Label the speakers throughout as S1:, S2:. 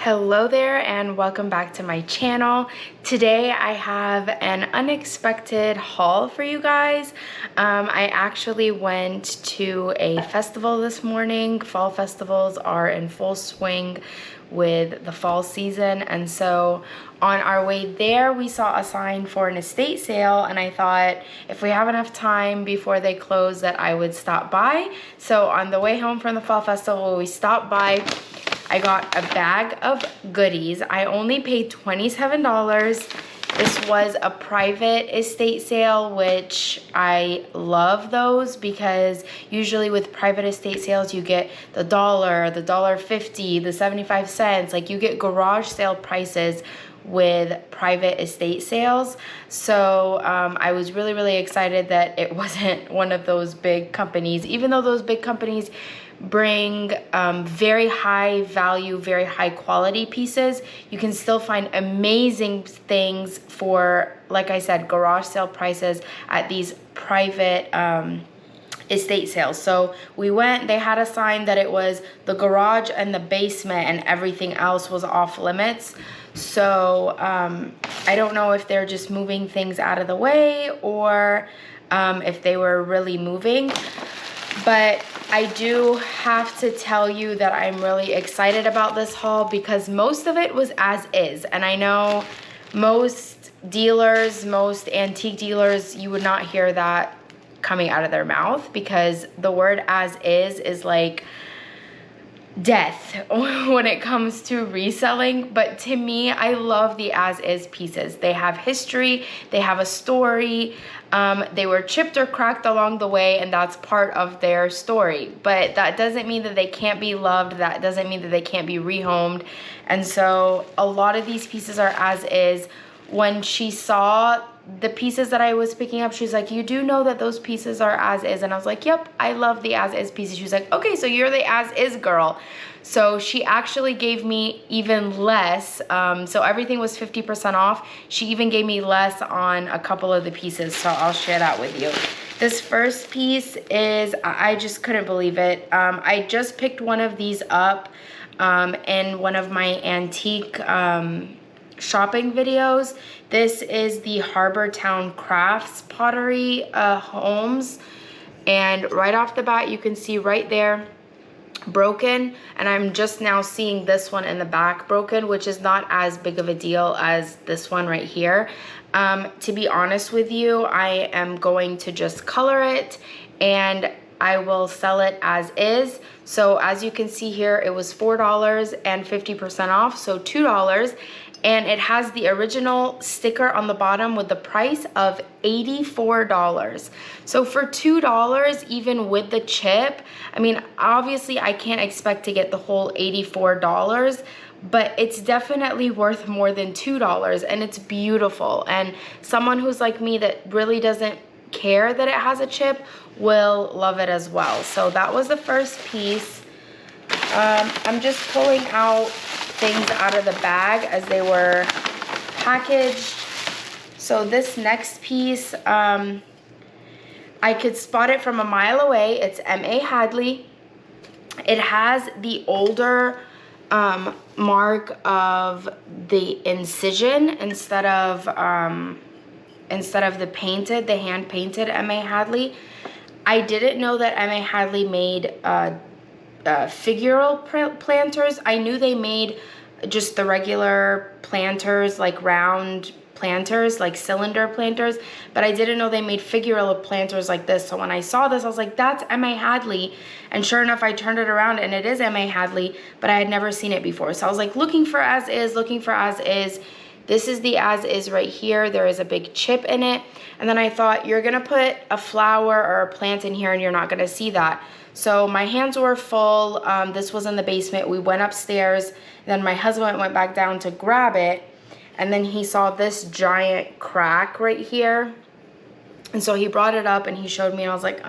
S1: Hello there and welcome back to my channel. Today I have an unexpected haul for you guys. I actually went to a festival this morning. Fall festivals are in full swing with the fall season, and so on our way there we saw a sign for an estate sale, and I thought if we have enough time before they close that I would stop by. So on the way home from the fall festival we stopped by. I got a bag of goodies. I only paid $27. This was a private estate sale, which I love those because usually with private estate sales you get the dollar, the $1.50, the 75 cents. Like, you get garage sale prices with private estate sales. So I was really excited that it wasn't one of those big companies, even though those big companies bring very high value, very high quality pieces. You can still find amazing things for, like I said, garage sale prices at these private estate sales. So we went, they had a sign that it was the garage and the basement and everything else was off limits. So I don't know if they're just moving things out of the way or if they were really moving. But I do have to tell you that I'm really excited about this haul because most of it was as is. And I know most dealers, most antique dealers, you would not hear that coming out of their mouth because the word as is like death when it comes to reselling. But to me, I love the as is pieces. They have history, they have a story. They were chipped or cracked along the way, and that's part of their story. But that doesn't mean that they can't be loved. That doesn't mean that they can't be rehomed. And so a lot of these pieces are as is. When she saw the pieces that I was picking up, she's like, you do know that those pieces are as is? And I was like, yep, I love the as is pieces. She was like, okay, so you're the as is girl. So she actually gave me even less. So everything was 50% off. She even gave me less on a couple of the pieces. So I'll share that with you. This first piece is, I just couldn't believe it. I just picked one of these up in one of my antique shopping videos. This is the Harbor Town Crafts Pottery Homes. And right off the bat, you can see right there, broken, and I'm just now seeing this one in the back broken, which is not as big of a deal as this one right here. To be honest with you, I am going to just color it and I will sell it as is. So as you can see here, it was $4 and 50% off, so $2. And it has the original sticker on the bottom with the price of $84. So for $2, even with the chip, I mean, obviously I can't expect to get the whole $84, but it's definitely worth more than $2, and it's beautiful. And someone who's like me that really doesn't care that it has a chip will love it as well. So that was the first piece. I'm just pulling out things out of the bag as they were packaged. So this next piece, I could spot it from a mile away. It's M.A. Hadley. It has the older mark of the incision instead of the painted, the hand painted M.A. Hadley. I didn't know that M.A. Hadley made figural planters. I knew they made just the regular planters, like round planters, like cylinder planters, but I didn't know they made figural planters like this. So when I saw this, I was like, that's M.A. Hadley. And sure enough, I turned it around and it is M.A. Hadley, but I had never seen it before. So I was like looking for as is, looking for as is. This is the as is right here. There is a big chip in it. And then I thought, you're gonna put a flower or a plant in here and you're not gonna see that. So my hands were full. This was in the basement. We went upstairs. Then my husband went back down to grab it. And then he saw this giant crack right here. And so he brought it up and he showed me, and I was like,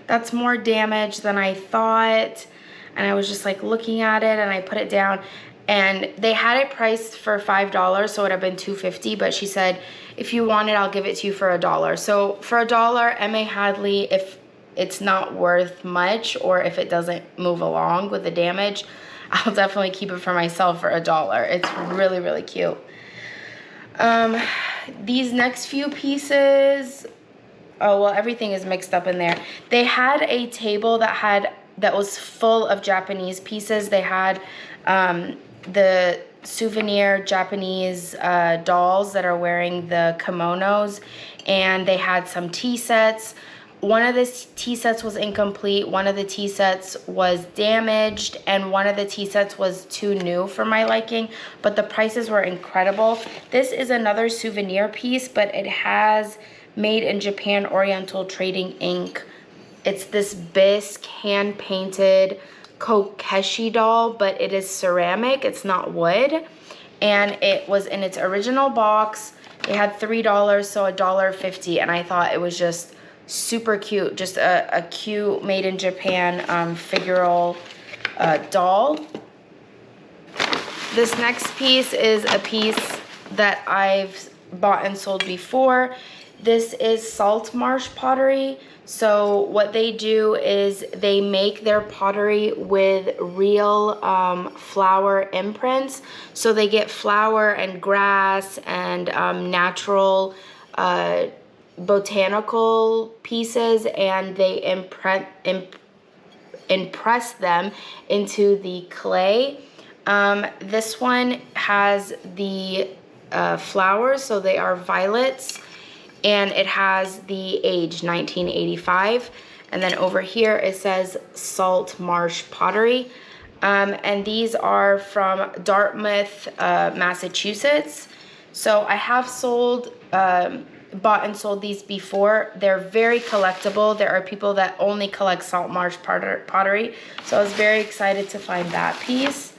S1: that's more damage than I thought. And I was just like looking at it, and I put it down. And they had it priced for $5, so it would have been $2.50, but she said, if you want it, I'll give it to you for $1. So for $1, M.A. Hadley, if it's not worth much or if it doesn't move along with the damage, I'll definitely keep it for myself for $1. It's really, really cute. These next few pieces, oh, well, everything is mixed up in there. They had a table that was full of Japanese pieces. They had the souvenir Japanese dolls that are wearing the kimonos, and they had some tea sets. One of the tea sets was incomplete, one of the tea sets was damaged, and one of the tea sets was too new for my liking, but the prices were incredible. This is another souvenir piece, but it has Made in Japan Oriental Trading Inc. It's this bisque hand-painted Kokeshi doll, but it is ceramic, it's not wood, and it was in its original box. It had $3, so $1.50, and I thought it was just super cute, just a cute Made in Japan figural doll. This next piece is a piece that I've bought and sold before. This is Saltmarsh pottery. So what they do is they make their pottery with real flower imprints. So they get flower and grass and natural botanical pieces, and they impress them into the clay. This one has the flowers, so they are violets, and it has the age 1985. And then over here it says Saltmarsh pottery, and these are from Dartmouth, Massachusetts. So I have bought and sold these before. They're very collectible. There are people that only collect Saltmarsh pottery, so I was very excited to find that piece.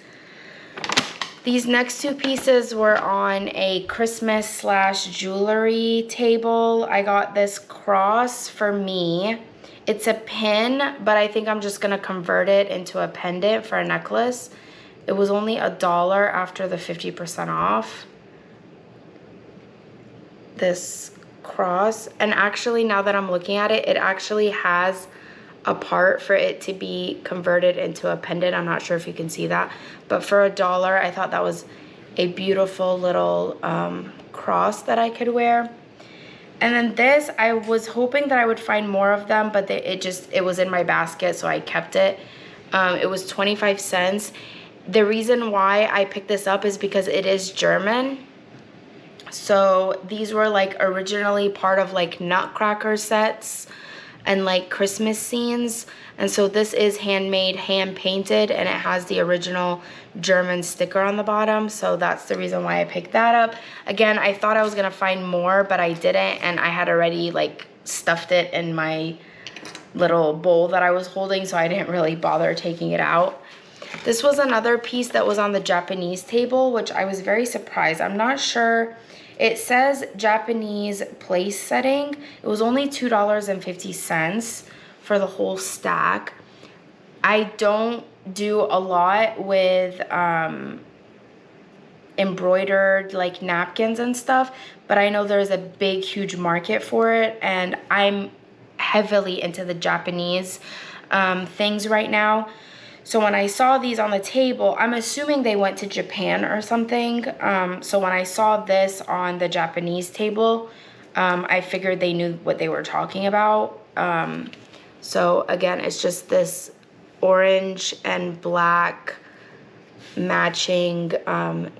S1: These next two pieces were on a Christmas / jewelry table. I got this cross for me. It's a pin, but I think I'm just gonna convert it into a pendant for a necklace. It was only $1 after the 50% off. This cross, and actually now that I'm looking at it, it actually has a part for it to be converted into a pendant. I'm not sure if you can see that, but for $1 I thought that was a beautiful little cross that I could wear. And then this, I was hoping that I would find more of them, but it was in my basket, so I kept it. It was 25 cents. The reason why I picked this up is because it is German. So these were like originally part of like Nutcracker sets and like Christmas scenes. And so this is handmade, hand painted, and it has the original German sticker on the bottom. So that's the reason why I picked that up. Again, I thought I was gonna find more, but I didn't, and I had already like stuffed it in my little bowl that I was holding, so I didn't really bother taking it out. This was another piece that was on the Japanese table, which I was very surprised. I'm not sure. It says Japanese place setting. It was only $2.50 for the whole stack. I don't do a lot with embroidered like napkins and stuff, but I know there's a big, huge market for it, and I'm heavily into the Japanese things right now. So when I saw these on the table, I'm assuming they went to Japan or something. So when I saw this on the Japanese table, I figured they knew what they were talking about. So again, it's just this orange and black matching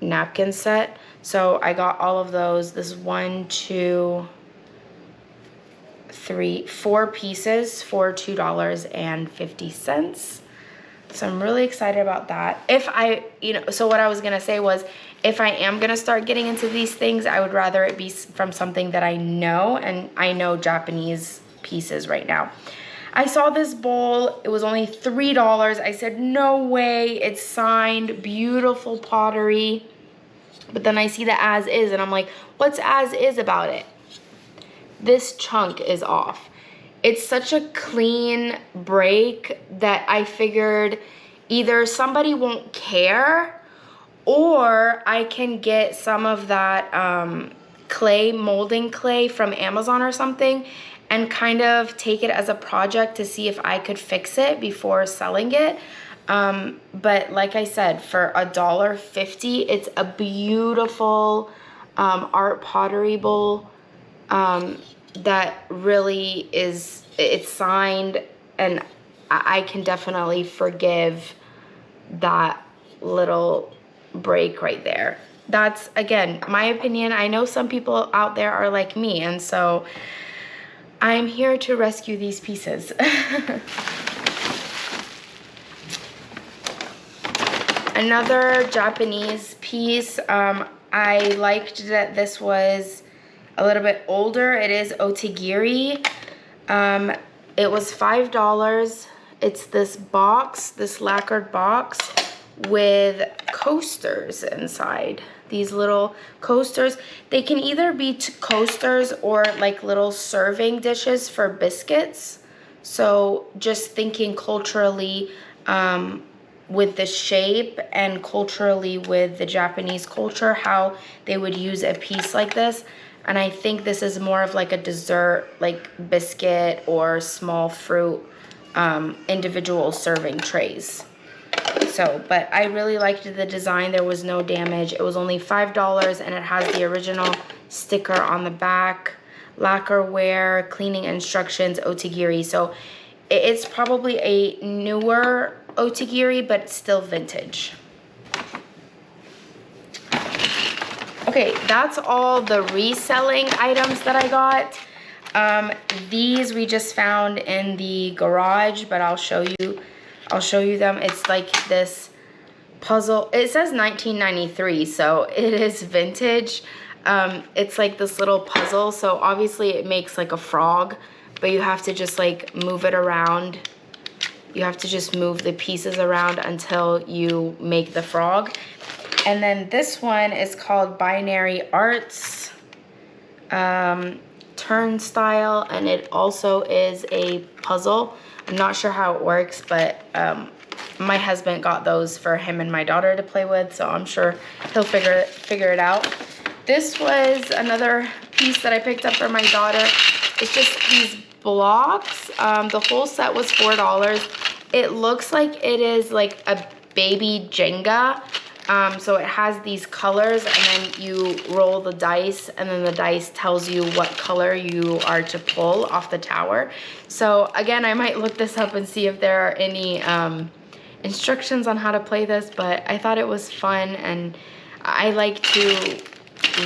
S1: napkin set. So I got all of those. This is 1, 2, 3, 4 pieces for $2.50. So I'm really excited about that. So what I was gonna say was, if I am gonna start getting into these things, I would rather it be from something that I know, and I know Japanese pieces right now. I saw this bowl, it was only $3. I said, no way, it's signed, beautiful pottery. But then I see the as is, and I'm like, what's as is about it? This chunk is off. It's such a clean break that I figured either somebody won't care, or I can get some of that clay, molding clay from Amazon or something, and kind of take it as a project to see if I could fix it before selling it. But like I said, for $1.50, it's a beautiful art pottery bowl that really is, it's signed, and I can definitely forgive that little break right there. That's, again, my opinion. I know some people out there are like me, and so I'm here to rescue these pieces. Another Japanese piece, I liked that this was a little bit older. It is otagiri. It was $5. It's this box, this lacquered box with coasters inside. These little coasters. They can either be coasters or like little serving dishes for biscuits. So just thinking culturally, with the shape and culturally with the Japanese culture, how they would use a piece like this. And I think this is more of like a dessert, like biscuit or small fruit, individual serving trays. So, but I really liked the design. There was no damage. It was only $5, and it has the original sticker on the back, lacquerware, cleaning instructions, otagiri. So it's probably a newer otagiri, but still vintage. Okay, that's all the reselling items that I got. These we just found in the garage, but I'll show you them. It's like this puzzle. It says 1993, so it is vintage. It's like this little puzzle. So obviously it makes like a frog, but you have to just like move it around. You have to just move the pieces around until you make the frog. And then this one is called Binary Arts Turnstile, and it also is a puzzle. I'm not sure how it works, but my husband got those for him and my daughter to play with, so I'm sure he'll figure it out. This was another piece that I picked up for my daughter. It's just these blocks. The whole set was $4. It looks like it is like a baby Jenga. So it has these colors, and then you roll the dice, and then the dice tells you what color you are to pull off the tower. So again, I might look this up and see if there are any instructions on how to play this, but I thought it was fun, and I like to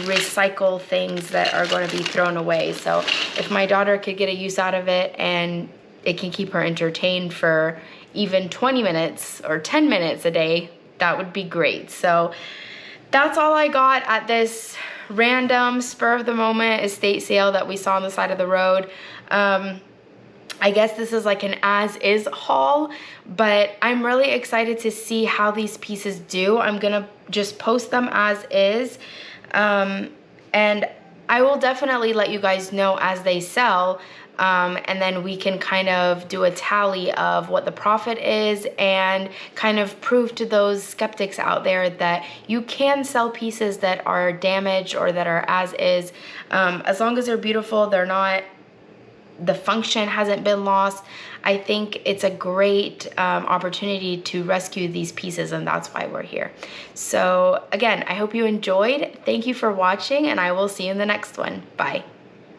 S1: recycle things that are going to be thrown away. So if my daughter could get a use out of it and it can keep her entertained for even 20 minutes or 10 minutes a day, that would be great. So that's all I got at this random spur of the moment estate sale that we saw on the side of the road. I guess this is like an as-is haul, but I'm really excited to see how these pieces do. I'm gonna just post them as is, and I will definitely let you guys know as they sell, and then we can kind of do a tally of what the profit is and kind of prove to those skeptics out there that you can sell pieces that are damaged or that are as is, as long as they're beautiful, they're not, the function hasn't been lost. I think it's a great opportunity to rescue these pieces, and that's why we're here. So again, I hope you enjoyed. Thank you for watching, and I will see you in the next one. Bye.